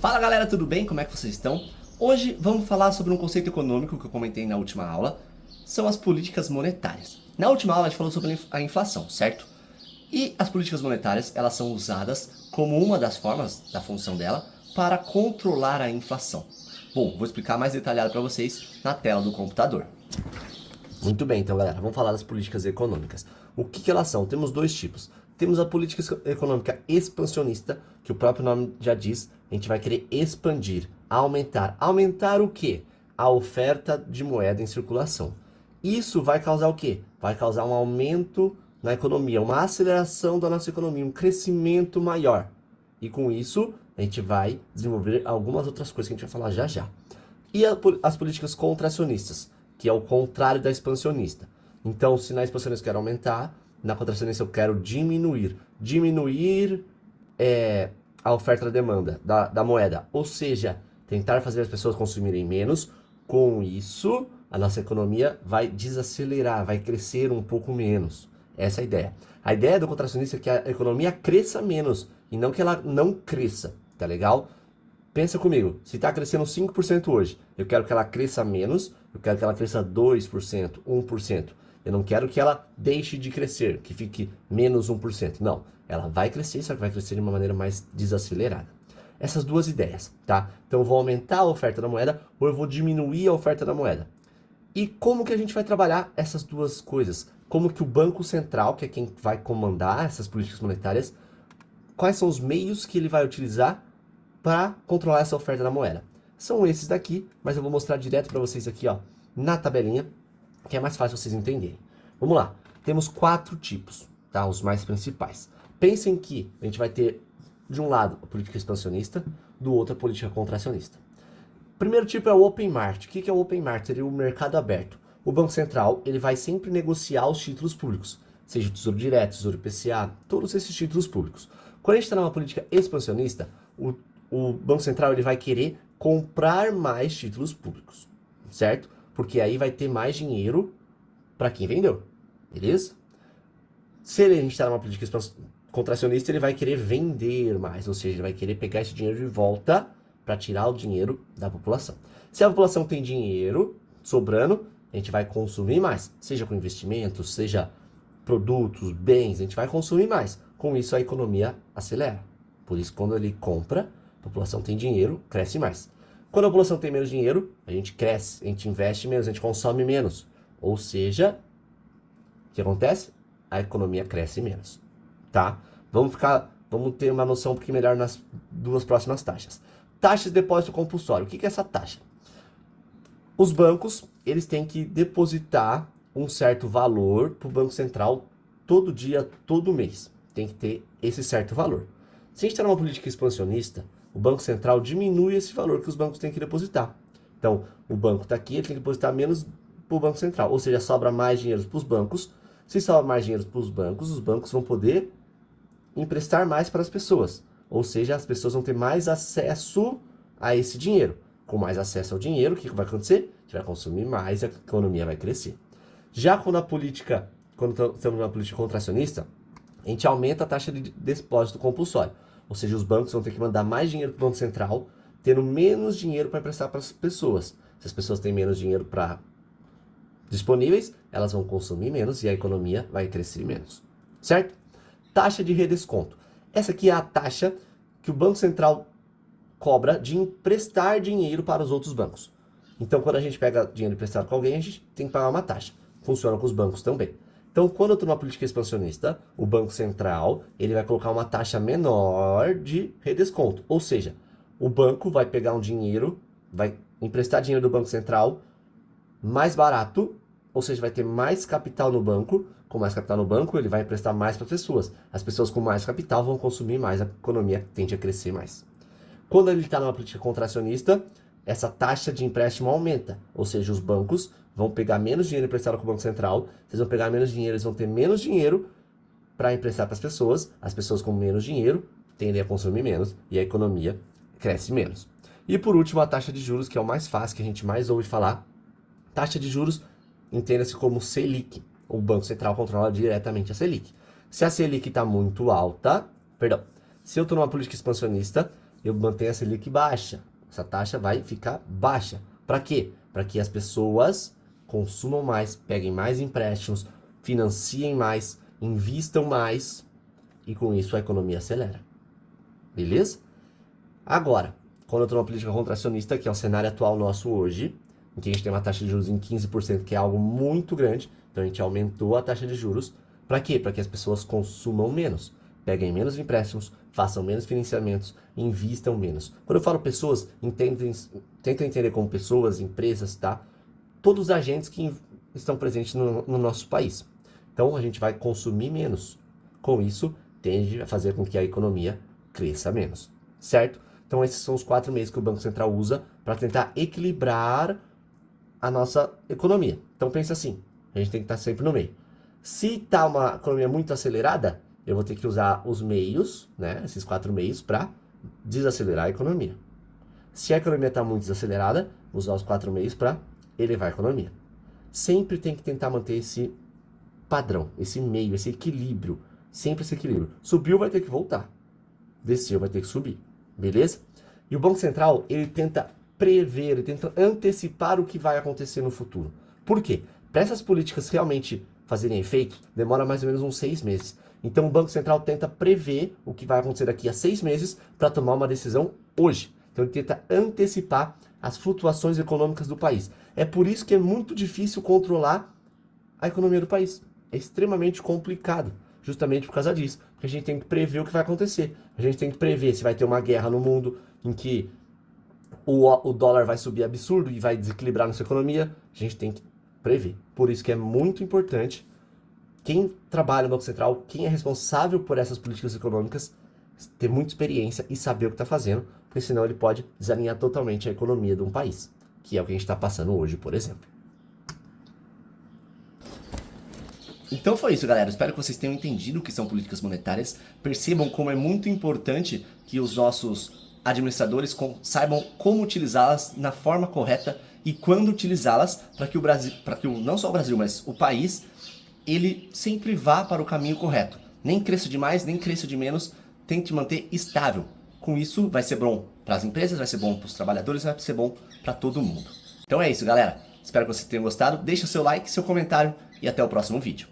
Fala galera, tudo bem? Como é que vocês estão? Hoje vamos falar sobre um conceito econômico que eu comentei na última aula, são as políticas monetárias. Na última aula a gente falou sobre a inflação, certo? E as políticas monetárias, elas são usadas como uma das formas da função dela para controlar a inflação. Bom, vou explicar mais detalhado para vocês na tela do computador. Muito bem, então galera, vamos falar das políticas econômicas. O que elas são? Temos dois tipos. Temos a política econômica expansionista, que o próprio nome já diz, a gente vai querer expandir, aumentar. Aumentar o quê? A oferta de moeda em circulação. Isso vai causar o quê? Vai causar um aumento na economia, uma aceleração da nossa economia, um crescimento maior. E com isso, a gente vai desenvolver algumas outras coisas que a gente vai falar já já. E as políticas contracionistas, que é o contrário da expansionista. Então, se na expansionista eu quero aumentar, na contracionista eu quero diminuir. Diminuir a oferta da demanda da moeda. Ou seja, tentar fazer as pessoas consumirem menos. Com isso, a nossa economia vai desacelerar, vai crescer um pouco menos. Essa é a ideia. A ideia do contracionista é que a economia cresça menos e não que ela não cresça, tá legal? Pensa comigo, se está crescendo 5% hoje, eu quero que ela cresça menos, eu quero que ela cresça 2%, 1%. Eu não quero que ela deixe de crescer, que fique menos 1%. Não, ela vai crescer, só que vai crescer de uma maneira mais desacelerada. Essas duas ideias, tá? Então eu vou aumentar a oferta da moeda ou eu vou diminuir a oferta da moeda. E como que a gente vai trabalhar essas duas coisas? Como que o Banco Central, que é quem vai comandar essas políticas monetárias, quais são os meios que ele vai utilizar para controlar essa oferta da moeda? São esses daqui, mas eu vou mostrar direto para vocês aqui, ó, na tabelinha, que é mais fácil vocês entenderem. Vamos lá, temos 4 tipos, tá? Os mais principais. Pensem que a gente vai ter, de um lado, a política expansionista, do outro, a política contracionista. Primeiro tipo é o Open Market. O que é o Open Market? Seria o mercado aberto. O Banco Central ele vai sempre negociar os títulos públicos, seja o Tesouro Direto, Tesouro IPCA, todos esses títulos públicos. Quando a gente está numa política expansionista, o Banco Central ele vai querer comprar mais títulos públicos, certo? Porque aí vai ter mais dinheiro para quem vendeu, beleza? Se a gente está numa política contracionista, ele vai querer vender mais, ou seja, ele vai querer pegar esse dinheiro de volta para tirar o dinheiro da população. Se a população tem dinheiro sobrando, a gente vai consumir mais, seja com investimentos, seja produtos, bens, a gente vai consumir mais. Com isso a economia acelera. Por isso, quando ele compra, a população tem dinheiro, cresce mais. Quando a população tem menos dinheiro, a gente cresce, a gente investe menos, a gente consome menos. Ou seja, o que acontece? A economia cresce menos, tá? Vamos ter uma noção um pouquinho melhor nas duas próximas taxas. Taxa de depósito compulsório. O que é essa taxa? Os bancos, eles têm que depositar um certo valor para o Banco Central todo dia, todo mês. Tem que ter esse certo valor. Se a gente está numa política expansionista, o Banco Central diminui esse valor que os bancos têm que depositar. Então, o banco está aqui, ele tem que depositar menos para o Banco Central. Ou seja, sobra mais dinheiro para os bancos. Se sobra mais dinheiro para os bancos vão poder emprestar mais para as pessoas. Ou seja, as pessoas vão ter mais acesso a esse dinheiro. Com mais acesso ao dinheiro, o que vai acontecer? A gente vai consumir mais e a economia vai crescer. Já quando estamos numa política contracionista, a gente aumenta a taxa de depósito compulsório. Ou seja, os bancos vão ter que mandar mais dinheiro para o Banco Central, tendo menos dinheiro para emprestar para as pessoas. Se as pessoas têm menos dinheiro disponíveis, elas vão consumir menos e a economia vai crescer menos. Certo? Taxa de redesconto. Essa aqui é a taxa que o Banco Central cobra de emprestar dinheiro para os outros bancos. Então, quando a gente pega dinheiro emprestado com alguém, a gente tem que pagar uma taxa. Funciona com os bancos também. Então, quando eu estou numa política expansionista, o Banco Central ele vai colocar uma taxa menor de redesconto. Ou seja, o banco vai pegar um dinheiro, vai emprestar dinheiro do Banco Central mais barato, ou seja, vai ter mais capital no banco. Com mais capital no banco, ele vai emprestar mais para as pessoas. As pessoas com mais capital vão consumir mais, a economia tende a crescer mais. Quando ele está numa política contracionista, essa taxa de empréstimo aumenta. Ou seja, os bancos vão pegar menos dinheiro emprestado com o Banco Central, vocês vão pegar menos dinheiro, eles vão ter menos dinheiro para emprestar para as pessoas com menos dinheiro tendem a consumir menos e a economia cresce menos. E por último, a taxa de juros, que é o mais fácil, que a gente mais ouve falar. Taxa de juros, entenda-se como Selic. O Banco Central controla diretamente a Selic. Se a Selic está muito alta, se eu estou numa política expansionista, eu mantenho a Selic baixa. Essa taxa vai ficar baixa. Para quê? Para que as pessoas consumam mais, peguem mais empréstimos, financiem mais, invistam mais e com isso a economia acelera. Beleza? Agora, quando eu estou numa política contracionista, que é o cenário atual nosso hoje, em que a gente tem uma taxa de juros em 15%, que é algo muito grande, então a gente aumentou a taxa de juros. Para quê? Para que as pessoas consumam menos, peguem menos empréstimos, façam menos financiamentos, invistam menos. Quando eu falo pessoas, tentem entender como pessoas, empresas, tá? Todos os agentes que estão presentes no nosso país. Então a gente vai consumir menos. Com isso, tende a fazer com que a economia cresça menos, certo? Então esses são os 4 meses que o Banco Central usa para tentar equilibrar a nossa economia. Então pensa assim, a gente tem que estar sempre no meio. Se está uma economia muito acelerada, eu vou ter que usar os meios, né, esses 4 meios, para desacelerar a economia. Se a economia está muito desacelerada, vou usar os 4 meios para elevar a economia. Sempre tem que tentar manter esse padrão, esse meio, esse equilíbrio. Sempre esse equilíbrio. Subiu, vai ter que voltar. Desceu, vai ter que subir. Beleza? E o Banco Central, ele tenta prever, ele tenta antecipar o que vai acontecer no futuro. Por quê? Para essas políticas realmente fazerem efeito, demora mais ou menos uns 6 meses. Então o Banco Central tenta prever o que vai acontecer daqui a 6 meses para tomar uma decisão hoje. Então ele tenta antecipar as flutuações econômicas do país. É por isso que é muito difícil controlar a economia do país. É extremamente complicado, justamente por causa disso. Porque a gente tem que prever o que vai acontecer. A gente tem que prever se vai ter uma guerra no mundo em que o dólar vai subir absurdo e vai desequilibrar nossa economia. A gente tem que prever. Por isso que é muito importante quem trabalha no Banco Central, quem é responsável por essas políticas econômicas, ter muita experiência e saber o que está fazendo, porque senão ele pode desalinhar totalmente a economia de um país, que é o que a gente está passando hoje, por exemplo. Então foi isso, galera. Espero que vocês tenham entendido o que são políticas monetárias. Percebam como é muito importante que os nossos administradores saibam como utilizá-las na forma correta e quando utilizá-las para que o Brasil, não só o Brasil, mas o país, ele sempre vá para o caminho correto. Nem cresça demais, nem cresça de menos, tente manter estável. Com isso, vai ser bom para as empresas, vai ser bom para os trabalhadores, vai ser bom para todo mundo. Então é isso, galera. Espero que vocês tenham gostado. Deixa seu like, seu comentário e até o próximo vídeo.